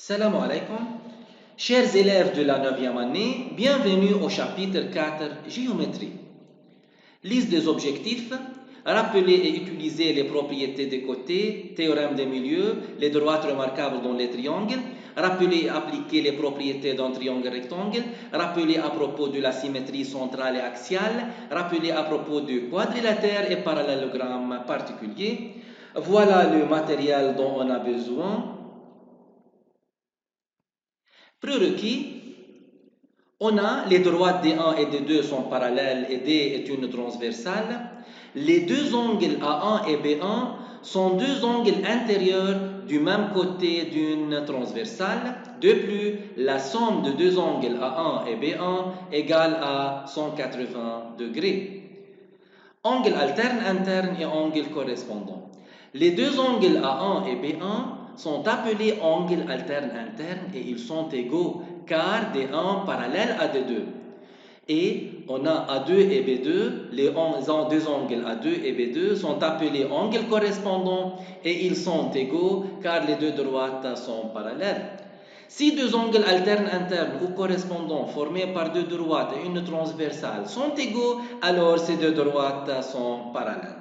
Salam alaikum. Chers élèves de la 9e année, bienvenue au chapitre 4 Géométrie. Liste des objectifs. Rappeler et utiliser les propriétés des côtés, théorème des milieux, les droites remarquables dans les triangles. Rappeler et appliquer les propriétés d'un triangle rectangle. Rappeler à propos de la symétrie centrale et axiale. Rappeler à propos du quadrilatère et parallélogramme particulier. Voilà le matériel dont on a besoin. Prérequis, on a les droites D1 et D2 sont parallèles et D est une transversale. Les deux angles A1 et B1 sont deux angles intérieurs du même côté d'une transversale. De plus, la somme de deux angles A1 et B1 égale à 180 degrés. Angle alterne interne et angle correspondant. Les deux angles A1 et B1 sont appelés angles alternes internes et ils sont égaux car D1 parallèle à D2. Et on a A2 et B2, les deux angles A2 et B2 sont appelés angles correspondants et ils sont égaux car les deux droites sont parallèles. Si deux angles alternes internes ou correspondants formés par deux droites et une transversale sont égaux, alors ces deux droites sont parallèles.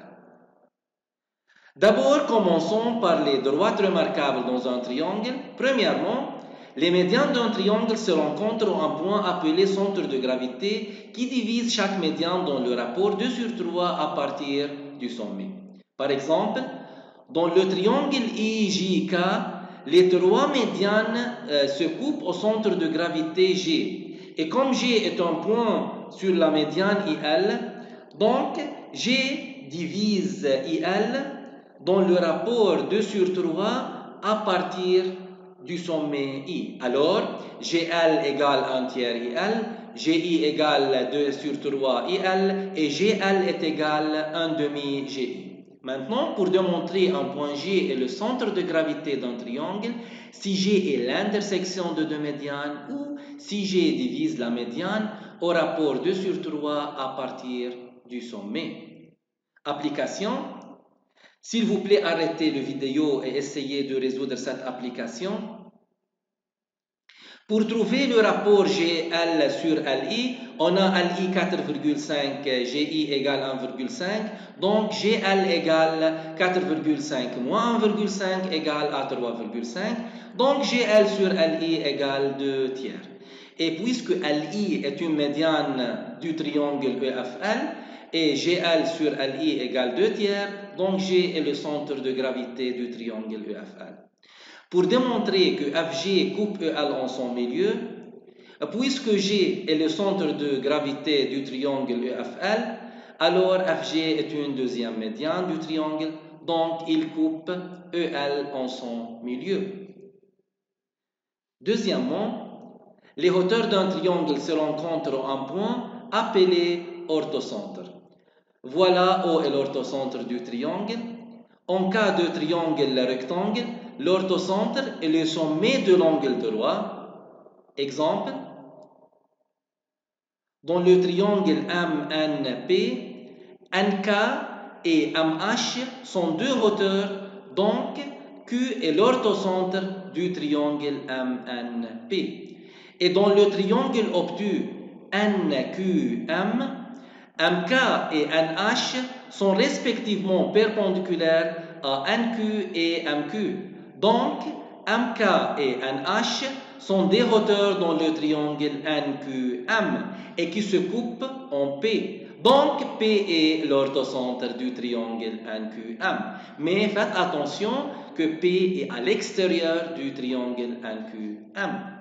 D'abord, commençons par les droites remarquables dans un triangle. Premièrement, les médians d'un triangle se rencontrent à un point appelé centre de gravité qui divise chaque médian dans le rapport 2 sur 3 à partir du sommet. Par exemple, dans le triangle IJK, les trois médianes se coupent au centre de gravité G. Et comme G est un point sur la médiane IL, donc G divise IL dans le rapport 2 sur 3 à partir du sommet I. Alors, GL égale 1 tiers IL, GI égale 2 sur 3 IL et GL est égal 1 demi GI. Maintenant, pour démontrer un point G est le centre de gravité d'un triangle, si G est l'intersection de deux médianes ou si G divise la médiane au rapport 2 sur 3 à partir du sommet. Application. S'il vous plaît, arrêtez la vidéo et essayez de résoudre cette application. Pour trouver le rapport GL sur LI, on a LI 4,5, GI égale 1,5, donc GL égale 4,5 moins 1,5 égale à 3,5, donc GL sur LI égale 2 tiers. Et puisque LI est une médiane du triangle EFL, et GL sur LI égale 2 tiers, donc G est le centre de gravité du triangle EFL. Pour démontrer que FG coupe EL en son milieu, puisque G est le centre de gravité du triangle EFL, alors FG est une deuxième médiane du triangle, donc il coupe EL en son milieu. Deuxièmement, les hauteurs d'un triangle se rencontrent à un point appelé orthocentre. Voilà où est l'orthocentre du triangle. En cas de triangle rectangle, l'orthocentre est le sommet de l'angle droit. Exemple, dans le triangle MNP, NK et MH sont deux hauteurs, donc Q est l'orthocentre du triangle MNP. Et dans le triangle obtus NQM, MK et NH sont respectivement perpendiculaires à NQ et MQ. Donc, MK et NH sont des hauteurs dans le triangle NQM et qui se coupent en P. Donc, P est l'orthocentre du triangle NQM. Mais faites attention que P est à l'extérieur du triangle NQM.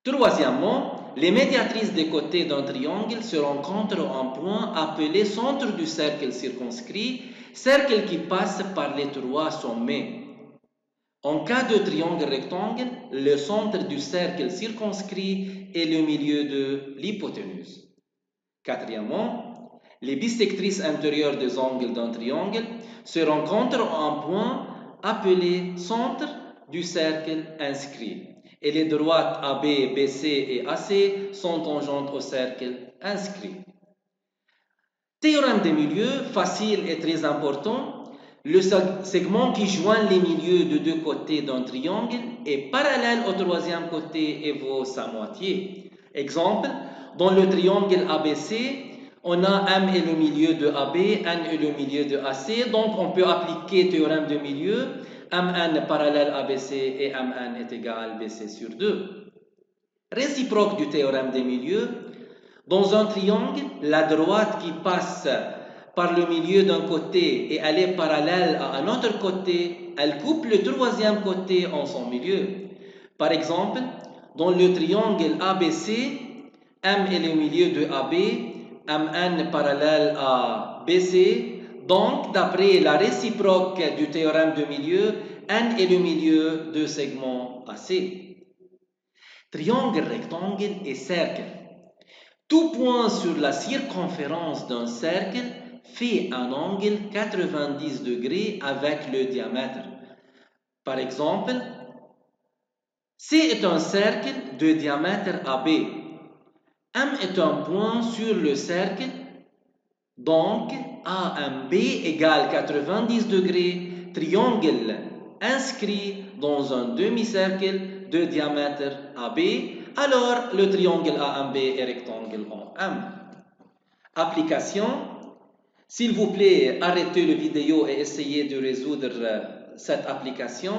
Troisièmement, les médiatrices des côtés d'un triangle se rencontrent à un point appelé centre du cercle circonscrit, cercle qui passe par les trois sommets. En cas de triangle rectangle, le centre du cercle circonscrit est le milieu de l'hypoténuse. Quatrièmement, les bisectrices intérieures des angles d'un triangle se rencontrent à un point appelé centre du cercle inscrit. Et les droites AB, BC et AC sont tangentes au cercle inscrit. Théorème des milieux, facile et très important. Le segment qui joint les milieux de deux côtés d'un triangle est parallèle au troisième côté et vaut sa moitié. Exemple, dans le triangle ABC, on a M est le milieu de AB, N est le milieu de AC, donc on peut appliquer théorème de milieu, MN parallèle ABC et MN est égal BC sur 2. Réciproque du théorème des milieux, dans un triangle, la droite qui passe par le milieu d'un côté et elle est parallèle à un autre côté, elle coupe le troisième côté en son milieu. Par exemple, dans le triangle ABC, M est le milieu de AB, MN parallèle à BC, donc d'après la réciproque du théorème de milieu, N est le milieu de segment AC. Triangle, rectangle et cercle. Tout point sur la circonférence d'un cercle fait un angle 90 degrés avec le diamètre. Par exemple, C est un cercle de diamètre AB. M est un point sur le cercle, donc AMB égale 90 degrés, triangle inscrit dans un demi-cercle de diamètre AB, alors le triangle AMB est rectangle en M. Application. S'il vous plaît, arrêtez la vidéo et essayez de résoudre cette application.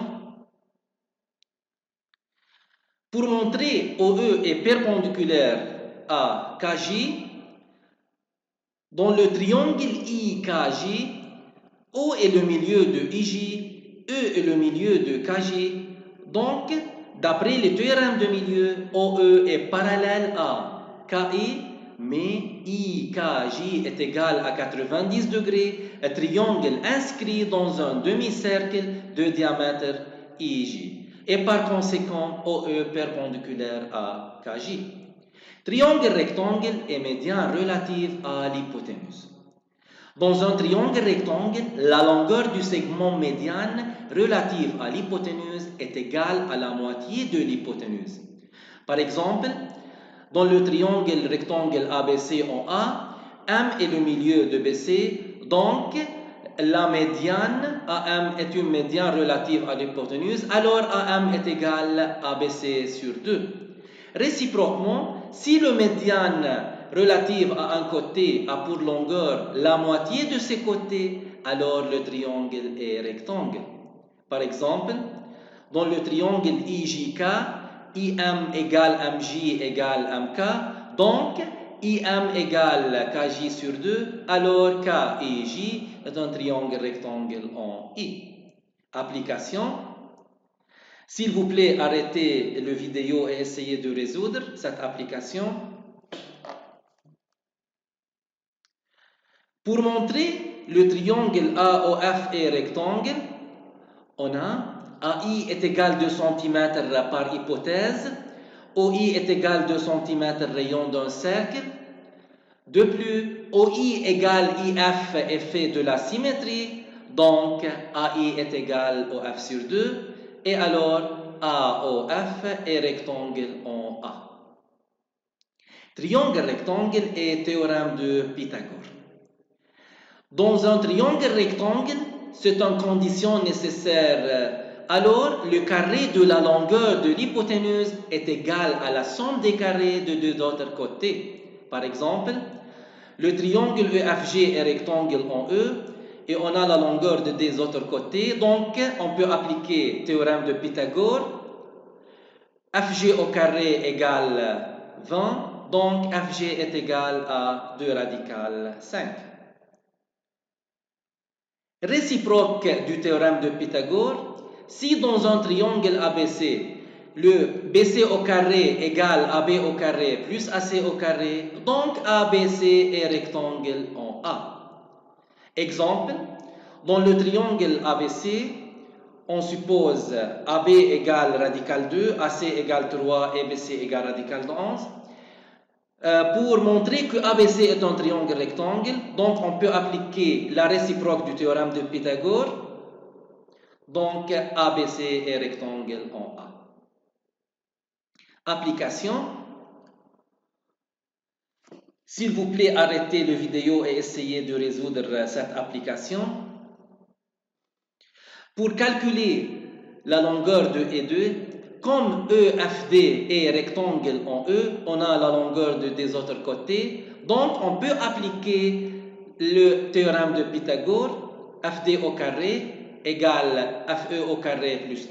Pour montrer OE est perpendiculaire à KJ, dans le triangle IKJ, O est le milieu de IJ, E est le milieu de KJ. Donc, d'après le théorème de milieu, OE est parallèle à KI, mais IKJ est égal à 90 degrés, un triangle inscrit dans un demi-cercle de diamètre IJ. Et par conséquent, OE perpendiculaire à KJ. Triangle rectangle est médian relatif à l'hypoténuse. Dans un triangle rectangle, la longueur du segment médian relative à l'hypoténuse est égale à la moitié de l'hypoténuse. Par exemple, dans le triangle rectangle ABC en A, M est le milieu de BC, donc la médiane AM est une médiane relative à l'hypoténuse, alors AM est égal à BC sur 2. Réciproquement, si le médiane relative à un côté a pour longueur la moitié de ses côtés, alors le triangle est rectangle. Par exemple, dans le triangle IJK, IM égale MJ égale MK, donc IM égale KJ sur 2, alors K et J est un triangle rectangle en I. Application. S'il vous plaît, arrêtez la vidéo et essayez de résoudre cette application. Pour montrer le triangle AOF est rectangle, on a AI est égal à 2 cm par hypothèse, OI est égal à 2 cm rayon d'un cercle. De plus, OI égale IF est fait de la symétrie, donc AI est égal au F sur 2, et alors AOF est rectangle en A. Triangle rectangle et théorème de Pythagore. Dans un triangle rectangle, c'est une condition nécessaire. Alors, le carré de la longueur de l'hypoténuse est égal à la somme des carrés de deux autres côtés. Par exemple, le triangle EFG est rectangle en E et on a la longueur de deux autres côtés. Donc, on peut appliquer le théorème de Pythagore. FG au carré égale 20. Donc, FG est égal à 2 radical 5. Réciproque du théorème de Pythagore, si dans un triangle ABC, le BC au carré égale AB au carré plus AC au carré, donc ABC est rectangle en A. Exemple, dans le triangle ABC, on suppose AB égale radical 2, AC égale 3 et BC égale radical 11. Pour montrer que ABC est un triangle rectangle, donc on peut appliquer la réciproque du théorème de Pythagore. Donc ABC est rectangle en A. Application. S'il vous plaît, arrêtez la vidéo et essayez de résoudre cette application. Pour calculer la longueur de E2, comme EFD est rectangle en E, on a la longueur des autres côtés. Donc, on peut appliquer le théorème de Pythagore, FD au carré égale FE au carré plus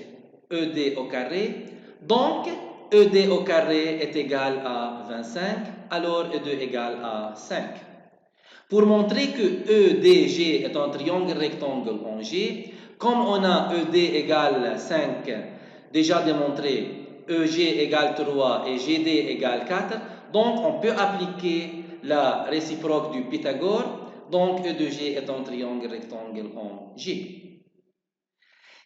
ED au carré. Donc, ED au carré est égal à 25, alors E2 égale à 5. Pour montrer que EDG est un triangle rectangle en G, comme on a ED égale 5, déjà démontré, EG égale 3 et GD égale 4, donc on peut appliquer la réciproque du Pythagore, donc E de G est un triangle rectangle en G.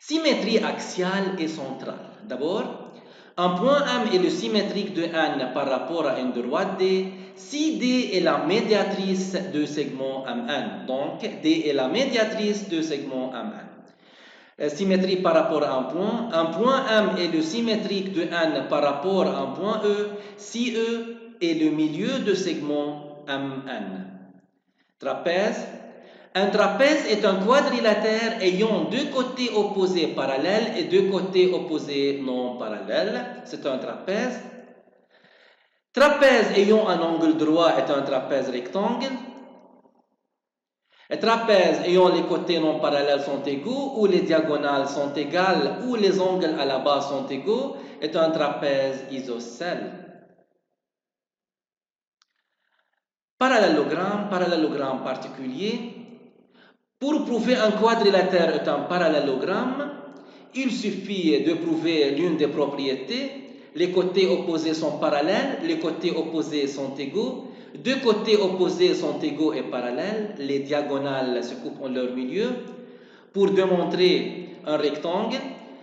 Symétrie axiale et centrale. D'abord, un point M est le symétrique de N par rapport à une droite D si D est la médiatrice de segment MN. Donc, D est la médiatrice de segment MN. Symétrie par rapport à un point. Un point M est le symétrique de N par rapport à un point E si E est le milieu de segment MN. Trapèze. Un trapèze est un quadrilatère ayant deux côtés opposés parallèles et deux côtés opposés non parallèles. C'est un trapèze. Trapèze ayant un angle droit est un trapèze rectangle. Un trapèze ayant les côtés non parallèles sont égaux, ou les diagonales sont égales, ou les angles à la base sont égaux, est un trapèze isocèle. Parallélogramme particulier. Pour prouver un quadrilatère est un parallélogramme, il suffit de prouver l'une des propriétés. Les côtés opposés sont parallèles, les côtés opposés sont égaux. Deux côtés opposés sont égaux et parallèles, les diagonales se coupent en leur milieu. Pour démontrer un rectangle,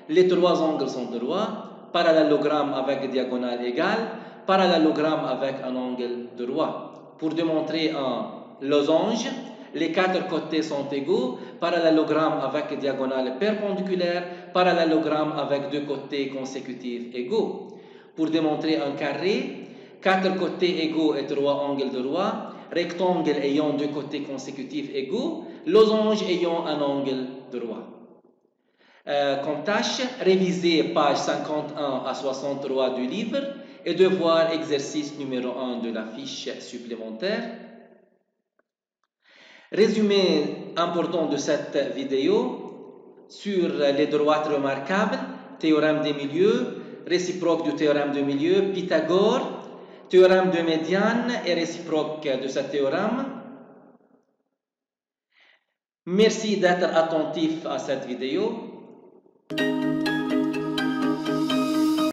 les trois angles sont droits, parallélogramme avec diagonale égale, parallélogramme avec un angle droit. Pour démontrer un losange, les quatre côtés sont égaux, parallélogramme avec diagonale perpendiculaire, parallélogramme avec deux côtés consécutifs égaux. Pour démontrer un carré, quatre côtés égaux et trois angles droits, rectangle ayant deux côtés consécutifs égaux, losange ayant un angle droit. Comme tâche, réviser page 51 à 63 du livre et devoir exercice numéro 1 de la fiche supplémentaire. Résumé important de cette vidéo sur les droites remarquables, théorème des milieux, réciproque du théorème de milieu, Pythagore, théorème de médiane et réciproque de ce théorème. Merci d'être attentif à cette vidéo.